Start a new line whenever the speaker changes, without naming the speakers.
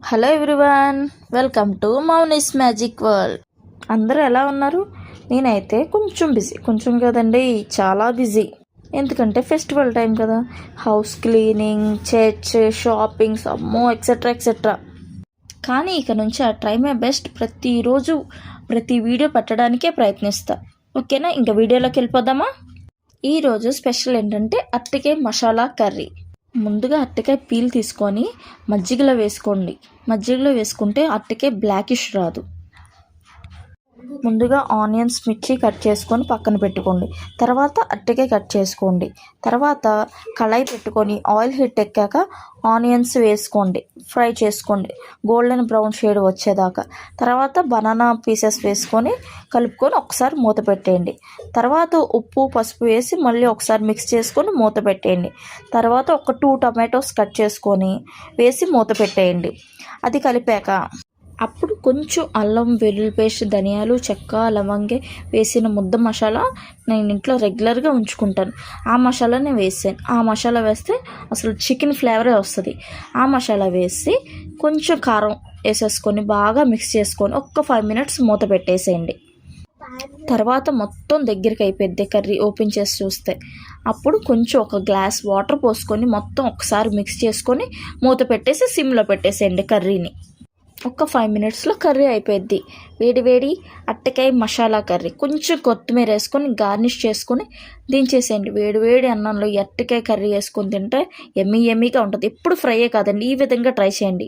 Hello everyone, welcome to Mouni's magic world. అందరూ ఎలా ఉన్నారు? నేనైతే కొంచెం కదండి, చాలా బిజీ. ఎందుకంటే ఫెస్టివల్ టైం కదా, హౌస్ క్లీనింగ్, చర్చ్, షాపింగ్స్, అమ్మో ఎక్సెట్రా ఎక్సెట్రా. కానీ ఇక నుంచి ఆ ట్రై మై బెస్ట్, ప్రతిరోజు ప్రతి వీడియో పెట్టడానికే ప్రయత్నిస్తా. ఓకేనా? ఇంకా వీడియోలోకి వెళ్ళిపోదామా? ఈరోజు స్పెషల్ ఏంటంటే అరటికాయ మసాలా కర్రీ. ముందుగా అరటికాయ పీల్ తీసుకొని మజ్జిగలో వేసుకోండి. మజ్జిగలో వేసుకుంటే అరటికాయ బ్లాకిష్ రాదు. ముందుగా ఆనియన్స్, మిర్చి కట్ చేసుకొని పక్కన పెట్టుకోండి. తర్వాత అరటికాయ కట్ చేసుకోండి. తర్వాత కళాయి పెట్టుకొని ఆయిల్ హీట్ ఎక్కాక ఆనియన్స్ వేసుకోండి, ఫ్రై చేసుకోండి గోల్డెన్ బ్రౌన్ షేడ్ వచ్చేదాకా. తర్వాత బనానా పీసెస్ వేసుకొని కలుపుకొని ఒకసారి మూత పెట్టేయండి. తర్వాత ఉప్పు, పసుపు వేసి మళ్ళీ ఒకసారి మిక్స్ చేసుకొని మూత పెట్టేయండి. తర్వాత ఒక 2 టమాటోస్ కట్ చేసుకొని వేసి మూత పెట్టేయండి. అది కలిపాక అప్పుడు కొంచెం అల్లం వెల్లుల్లి పేస్ట్, ధనియాలు, చెక్క, లవంగే వేసిన ముద్ద మసాలా నేను ఇంట్లో రెగ్యులర్గా ఉంచుకుంటాను. ఆ మసాలానే వేసాను. ఆ మసాలా వేస్తే అసలు చికెన్ ఫ్లేవరే వస్తుంది. ఆ మసాలా వేసి కొంచెం కారం వేసేసుకొని బాగా మిక్స్ చేసుకొని ఒక్క 5 మినిట్స్ మూత పెట్టేసేయండి. తర్వాత మొత్తం దగ్గరికి అయిపోద్ది కర్రీ. ఓపెన్ చేసి చూస్తే అప్పుడు కొంచెం ఒక గ్లాస్ వాటర్ పోసుకొని మొత్తం ఒకసారి మిక్స్ చేసుకొని మూత పెట్టేసి సిమ్లో పెట్టేసేయండి కర్రీని. ఒక 5 మినిట్స్లో కర్రీ అయిపోద్ది. వేడి వేడి అరటికాయ మసాలా కర్రీ. కొంచెం కొత్తిమీర వేసుకొని గార్నిష్ చేసుకొని దించేసేయండి. వేడి వేడి అన్నంలో ఈ అరటికాయ కర్రీ వేసుకొని తింటే ఎమ్మీగా ఉంటుంది. ఎప్పుడు ఫ్రైయే కాదండి, ఈ విధంగా ట్రై చేయండి.